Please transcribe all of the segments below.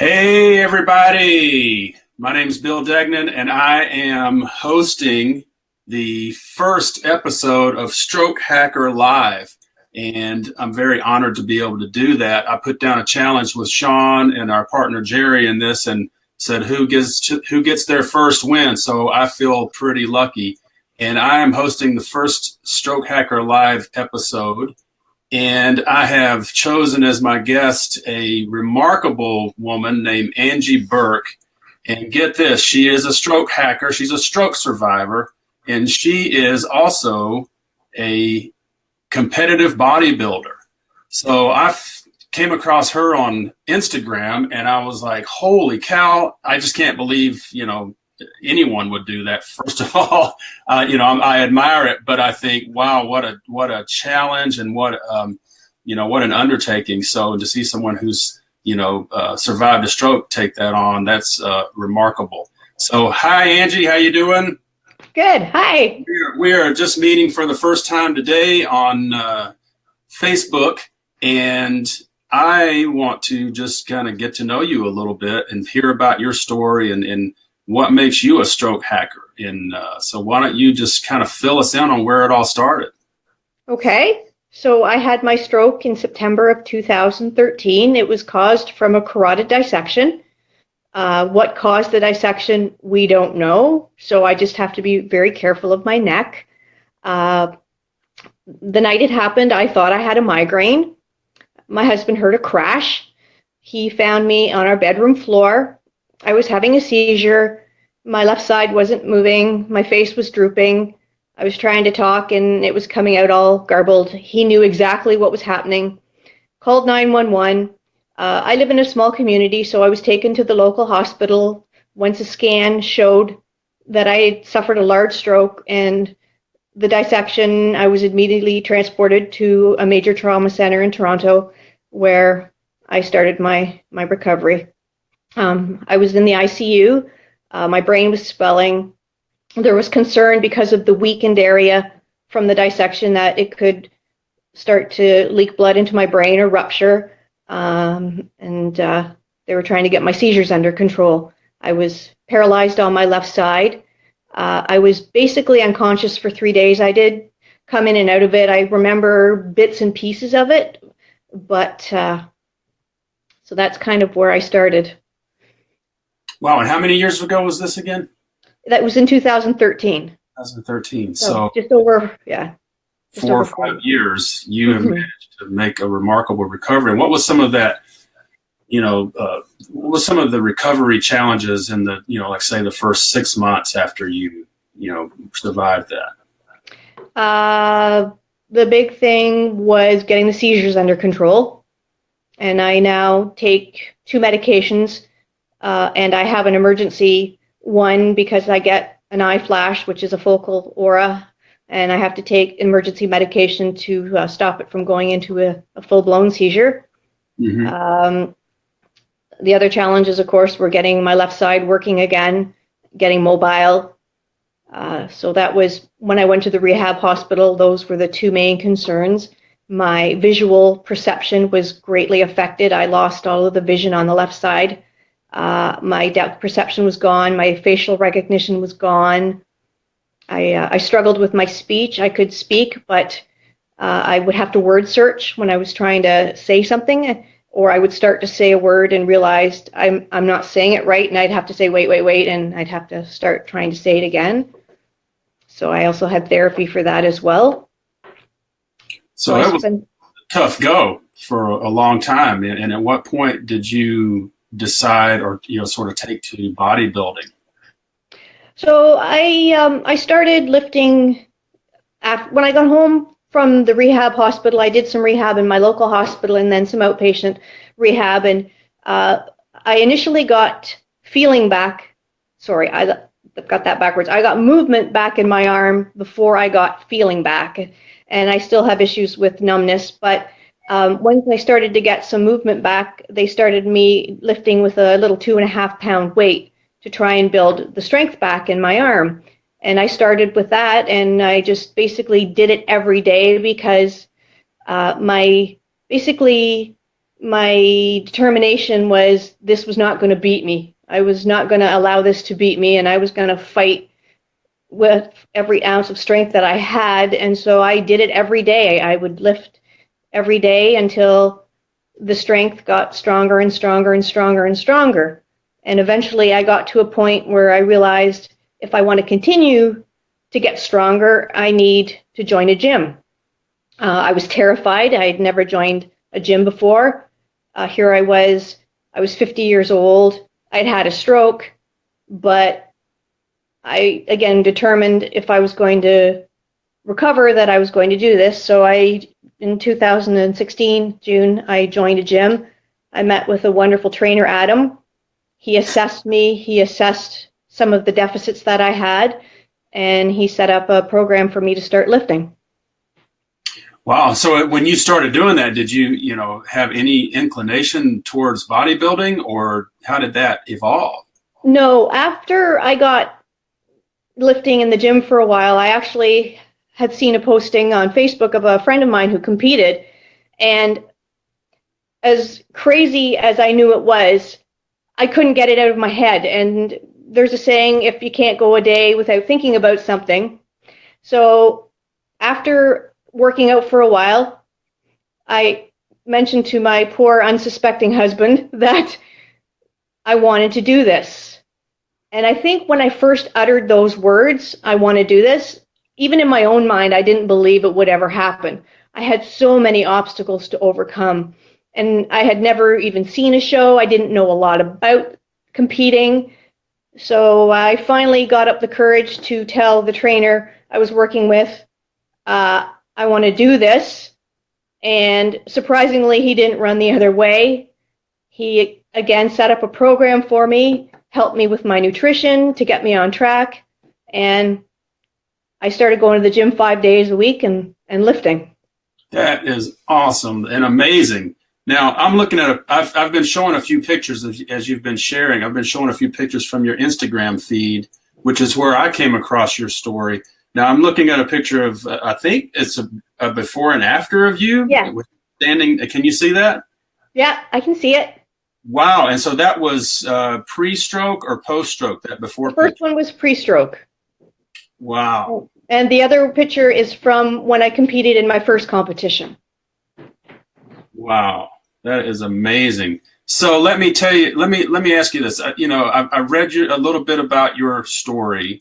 Hey, everybody. My name is Bill Degnan, and I am hosting the first episode of Strokehacker Live. And I'm very honored to be able to do that. I put down a challenge with Sean and our partner Jerry in this and said who gets their first win. So I feel pretty lucky. And I am hosting the first Strokehacker Live episode. And I have chosen as my guest a remarkable woman named Angie Burke. And get this, she is a stroke hacker. She's a stroke survivor. And she is also a competitive bodybuilder. So I came across her on Instagram and I was like, holy cow, I just can't believe, anyone would do that. First of all, I admire it, but I think, wow, what a challenge and what an undertaking. So to see someone who's, survived a stroke take that on, that's remarkable. So hi, Angie, how you doing? Good. Hi. We are just meeting for the first time today on Facebook, and I want to just kind of get to know you a little bit and hear about your story and what makes you a stroke hacker. And so why don't you just kind of fill us in on where it all started? Okay. So I had my stroke in September of 2013. It was caused from a carotid dissection. What caused the dissection, we don't know. So I just have to be very careful of my neck. The night it happened, I thought I had a migraine. My husband heard a crash. He found me on our bedroom floor. I was having a seizure. My left side wasn't moving. My face was drooping. I was trying to talk and it was coming out all garbled. He knew exactly what was happening. Called 911. I live in a small community, so I was taken to the local hospital. Once a scan showed that I had suffered a large stroke and the dissection, I was immediately transported to a major trauma center in Toronto where I started my recovery. I was in the ICU. My brain was swelling. There was concern because of the weakened area from the dissection that it could start to leak blood into my brain or rupture. And they were trying to get my seizures under control. I was paralyzed on my left side. I was basically unconscious for 3 days. I did come in and out of it. I remember bits and pieces of it, but so that's kind of where I started. Wow, and how many years ago was this again? That was in 2013. 2013. So just over, just 4 or 5 years, you have managed to make a remarkable recovery. And what was some of that, what was some of the recovery challenges in the, like say the first 6 months after you, survived that? The big thing was getting the seizures under control. And I now take 2 medications, and I have an emergency one because I get an eye flash, which is a focal aura, and I have to take emergency medication to stop it from going into a full-blown seizure. Mm-hmm. The other challenges, of course, were getting my left side working again, getting mobile. So that was when I went to the rehab hospital. Those were the 2 main concerns. My visual perception was greatly affected. I lost all of the vision on the left side. My depth perception was gone. My facial recognition was gone. I struggled with my speech. I could speak, but I would have to word search when I was trying to say something, or I would start to say a word and realized I'm not saying it right, and I'd have to say wait, and I'd have to start trying to say it again. So I also had therapy for that as well. So that was a tough go for a long time. And at what point did you decide or sort of take to bodybuilding? So I started lifting when I got home from the rehab hospital. I did some rehab in my local hospital and then some outpatient rehab. And I initially got feeling back. Sorry, I got that backwards. I got movement back in my arm before I got feeling back. And I still have issues with numbness, but once I started to get some movement back, they started me lifting with a little 2.5-pound weight to try and build the strength back in my arm. And I started with that, and I just basically did it every day because my my determination was this was not going to beat me. I was not going to allow this to beat me, and I was going to fight with every ounce of strength that I had. And so I did it every day. I would lift every day until the strength got stronger and stronger and stronger and stronger. And eventually I got to a point where I realized if I want to continue to get stronger, I need to join a gym. I was terrified. I had never joined a gym before. Here I was 50 years old. I'd had a stroke, but I, again, determined if I was going to recover that I was going to do this. So in 2016, June, I joined a gym. I met with a wonderful trainer, Adam. He assessed me. He assessed some of the deficits that I had, and he set up a program for me to start lifting. Wow. So when you started doing that, did you have any inclination towards bodybuilding, or how did that evolve? No, after I got lifting in the gym for a while, I actually had seen a posting on Facebook of a friend of mine who competed, and as crazy as I knew it was, I couldn't get it out of my head. And there's a saying, if you can't go a day without thinking about something. So after working out for a while, I mentioned to my poor unsuspecting husband that I wanted to do this. And I think when I first uttered those words, I want to do this, even in my own mind, I didn't believe it would ever happen. I had so many obstacles to overcome. And I had never even seen a show. I didn't know a lot about competing. So I finally got up the courage to tell the trainer I was working with, I want to do this. And surprisingly, he didn't run the other way. He, again, set up a program for me, helped me with my nutrition to get me on track. And I started going to the gym 5 days a week and lifting. That is awesome and amazing. Now, I'm looking at I've been showing a few pictures as you've been sharing. I've been showing a few pictures from your Instagram feed, which is where I came across your story. Now, I'm looking at a picture of, I think it's a before and after of you. Yeah. Standing. Can you see that? Yeah, I can see it. Wow. And so that was pre-stroke or post-stroke, that before? The first one was pre-stroke. Wow. And the other picture is from when I competed in my first competition. Wow, that is amazing. So let me tell you, let me ask you this. I read a little bit about your story,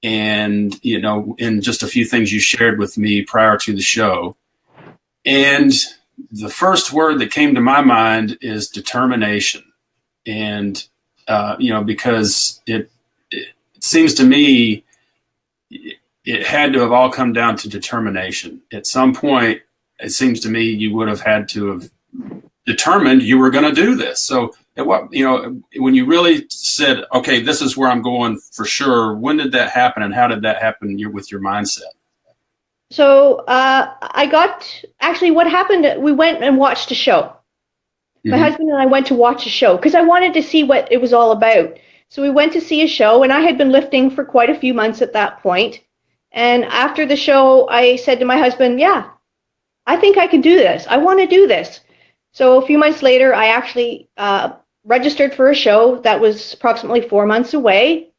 and in just a few things you shared with me prior to the show. And the first word that came to my mind is determination. And because it seems to me it had to have all come down to determination. At some point, it seems to me you would have had to have determined you were going to do this. So, when you really said, okay, this is where I'm going for sure, when did that happen, and how did that happen with your mindset? So what happened, we went and watched a show. Mm-hmm. My husband and I went to watch a show because I wanted to see what it was all about. So we went to see a show, and I had been lifting for quite a few months at that point. And after the show, I said to my husband, yeah, I think I can do this. I want to do this. So a few months later, I actually registered for a show that was approximately 4 months away.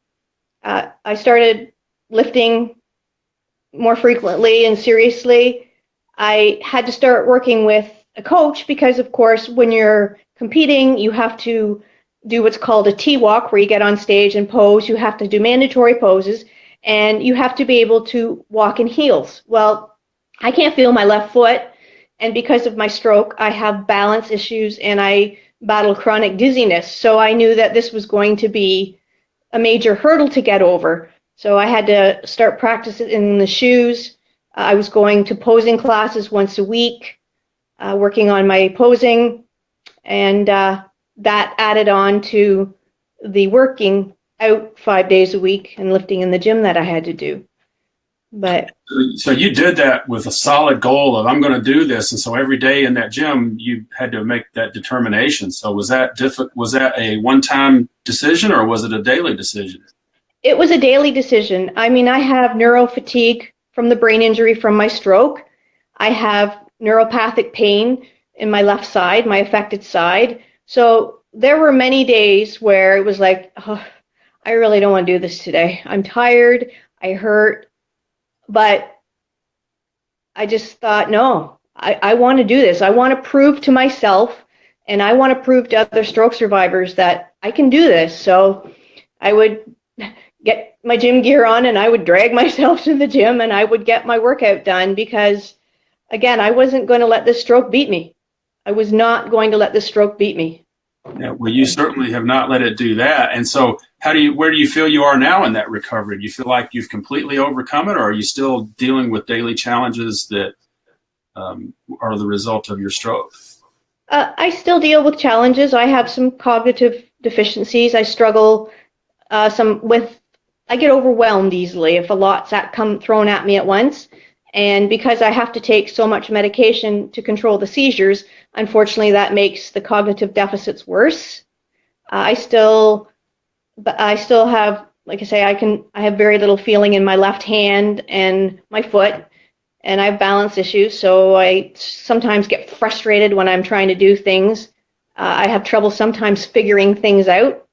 I started lifting more frequently and seriously. I had to start working with a coach because, of course, when you're competing, you have to do what's called a T-walk, where you get on stage and pose. You have to do mandatory poses, and you have to be able to walk in heels. Well, I can't feel my left foot, and because of my stroke, I have balance issues and I battle chronic dizziness. So I knew that this was going to be a major hurdle to get over. So I had to start practicing in the shoes. I was going to posing classes once a week, working on my posing, and that added on to the working out 5 days a week and lifting in the gym that I had to do. But so you did that with a solid goal of, I'm going to do this, and so every day in that gym you had to make that determination. So was that a one-time decision, or was it a daily decision? It was a daily decision. I mean, I have neuro fatigue from the brain injury from my stroke. I have neuropathic pain in my left side, my affected side. So there were many days where it was like, oh, I really don't want to do this today. I'm tired, I hurt, but I just thought, no, I want to do this. I want to prove to myself and I want to prove to other stroke survivors that I can do this. So I would get my gym gear on and I would drag myself to the gym and I would get my workout done because, again, I wasn't going to let this stroke beat me. I was not going to let this stroke beat me. Yeah, well, you certainly have not let it do that. And so where do you feel you are now in that recovery? Do you feel like you've completely overcome it, or are you still dealing with daily challenges that are the result of your stroke? I still deal with challenges. I have some cognitive deficiencies. I struggle I get overwhelmed easily if a lot's thrown at me at once. And because I have to take so much medication to control the seizures, unfortunately, that makes the cognitive deficits worse. I still have, like I say, I have very little feeling in my left hand and my foot, and I have balance issues. So I sometimes get frustrated when I'm trying to do things. I have trouble sometimes figuring things out.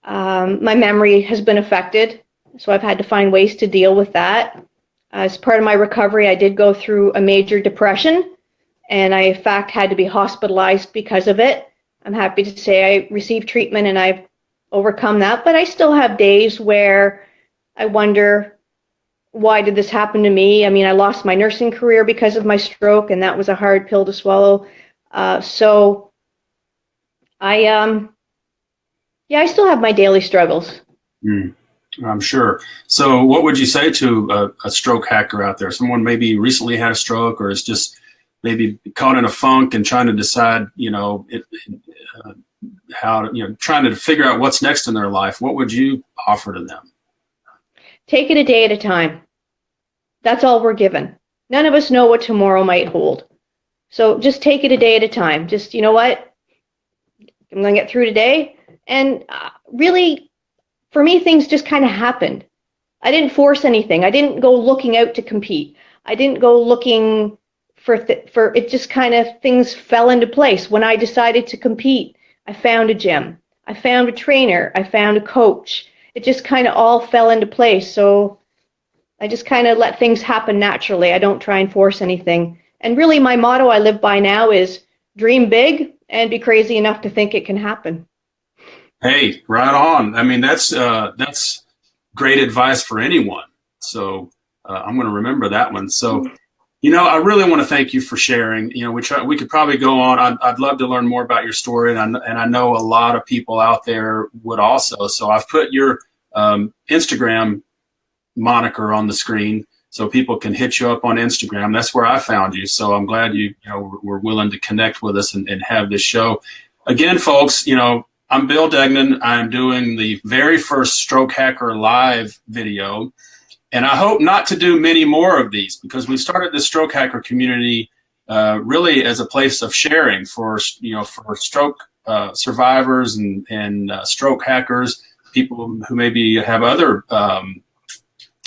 My memory has been affected, so I've had to find ways to deal with that. As part of my recovery, I did go through a major depression, and I, in fact, had to be hospitalized because of it. I'm happy to say I received treatment and I've overcome that, but I still have days where I wonder, why did this happen to me? I mean, I lost my nursing career because of my stroke, and that was a hard pill to swallow. So I still have my daily struggles. I'm sure. So what would you say to a stroke hacker out there? Someone maybe recently had a stroke or is just maybe caught in a funk and trying to decide, trying to figure out what's next in their life. What would you offer to them? Take it a day at a time. That's all we're given. None of us know what tomorrow might hold. So just take it a day at a time. Just, you know what? I'm going to get through today. And really, for me, things just kind of happened. I didn't force anything. I didn't go looking out to compete. I didn't go looking for it. Just kind of things fell into place. When I decided to compete, I found a gym. I found a trainer. I found a coach. It just kind of all fell into place. So I just kind of let things happen naturally. I don't try and force anything. And really, my motto I live by now is dream big and be crazy enough to think it can happen. Hey, right on. I mean, that's great advice for anyone. So I'm going to remember that one. So, I really want to thank you for sharing. We could probably go on. I'd love to learn more about your story, and I know a lot of people out there would also. So I've put your Instagram moniker on the screen so people can hit you up on Instagram. That's where I found you. So I'm glad you were willing to connect with us and have this show. Again, folks, I'm Bill Degnan. I'm doing the very first Strokehacker Live video, and I hope not to do many more of these because we started the Strokehacker community really as a place of sharing for stroke survivors and stroke hackers, people who maybe have other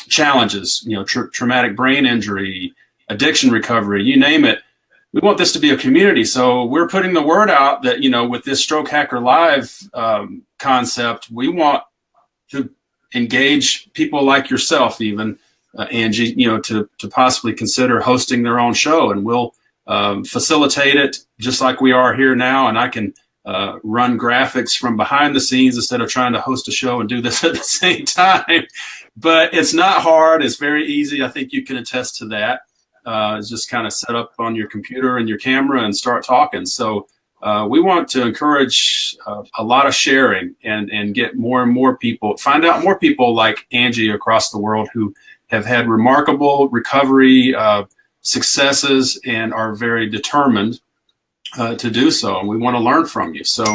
challenges, traumatic brain injury, addiction recovery, you name it. We want this to be a community. So we're putting the word out that, with this Strokehacker Live concept, we want to engage people like yourself, even Angie, to possibly consider hosting their own show, and we'll facilitate it just like we are here now. And I can run graphics from behind the scenes instead of trying to host a show and do this at the same time. But it's not hard. It's very easy. I think you can attest to that. It's just kind of set up on your computer and your camera and start talking. So we want to encourage a lot of sharing and get more and more people, find out more people like Angie across the world who have had remarkable recovery successes and are very determined to do so. And we want to learn from you. So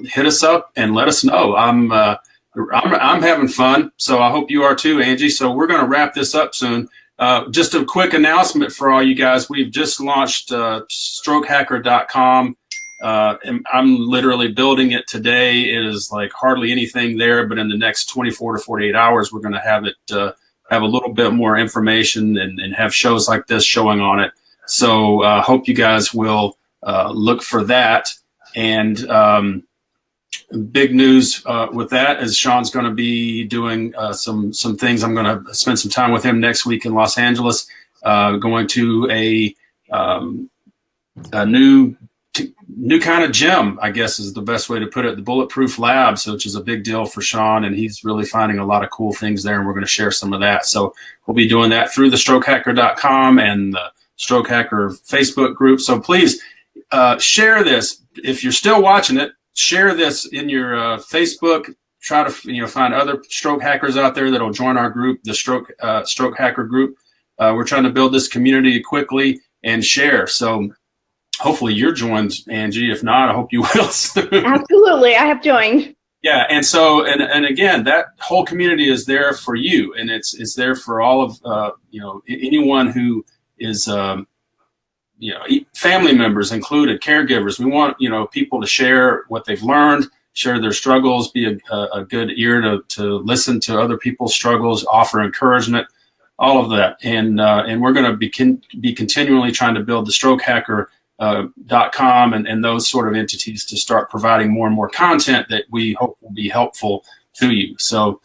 hit us up and let us know. I'm having fun. So I hope you are too, Angie. So we're going to wrap this up soon. Just a quick announcement for all you guys. We've just launched strokehacker.com. And I'm literally building it today. It is like hardly anything there, but in the next 24 to 48 hours, we're going to have it have a little bit more information and have shows like this showing on it. So hope you guys will look for that. And big news with that is Sean's going to be doing some things. I'm going to spend some time with him next week in Los Angeles, going to a new kind of gym, I guess is the best way to put it, the Bulletproof Labs, which is a big deal for Sean, and he's really finding a lot of cool things there, and we're going to share some of that. So we'll be doing that through the Strokehacker.com and the Strokehacker Facebook group. So please share this. If you're still watching it, share this in your Facebook. Try to find other stroke hackers out there that'll join our group, the Stroke Hacker group. We're trying to build this community quickly and share. So hopefully you're joined, Angie. If not, I hope you will soon. Absolutely. I have joined. Yeah. And so, and again, that whole community is there for you, and it's there for all of, anyone who is, family members included, caregivers. We want, people to share what they've learned, share their struggles, be a good ear to listen to other people's struggles, offer encouragement, all of that. And we're going to be continually trying to build the Strokehacker.com and those sort of entities to start providing more and more content that we hope will be helpful to you. So,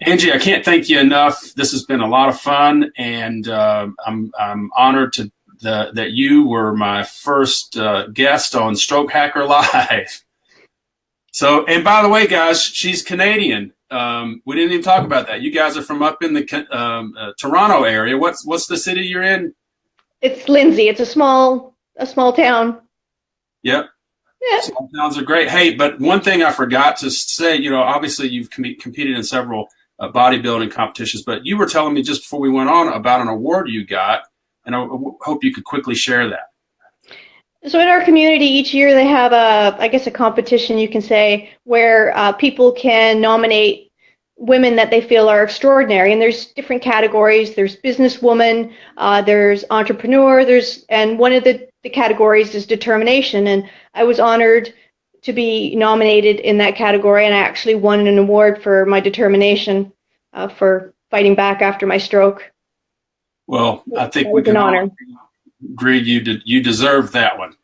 Angie, I can't thank you enough. This has been a lot of fun, and I'm honored that you were my first guest on Strokehacker Live. So, and by the way, guys, she's Canadian. We didn't even talk about that. You guys are from up in the Toronto area. What's the city you're in? It's Lindsay. It's a small town. Yep. Yeah. Small towns are great. Hey, but one thing I forgot to say, obviously you've competed in several bodybuilding competitions, but you were telling me just before we went on about an award you got, and I hope you could quickly share that. So in our community, each year they have a competition, you can say, where people can nominate women that they feel are extraordinary. And there's different categories. There's businesswoman, there's entrepreneur, and one of the categories is determination. And I was honored to be nominated in that category, and I actually won an award for my determination for fighting back after my stroke. Well, I think we can all agree you deserve that one.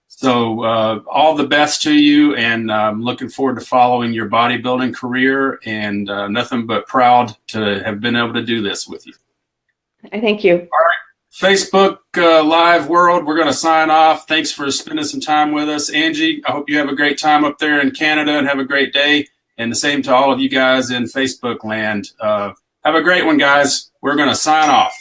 So all the best to you, and I'm looking forward to following your bodybuilding career, and nothing but proud to have been able to do this with you. I thank you. All right, Facebook Live world, we're going to sign off. Thanks for spending some time with us. Angie, I hope you have a great time up there in Canada and have a great day, and the same to all of you guys in Facebook land. Have a great one, guys. We're going to sign off.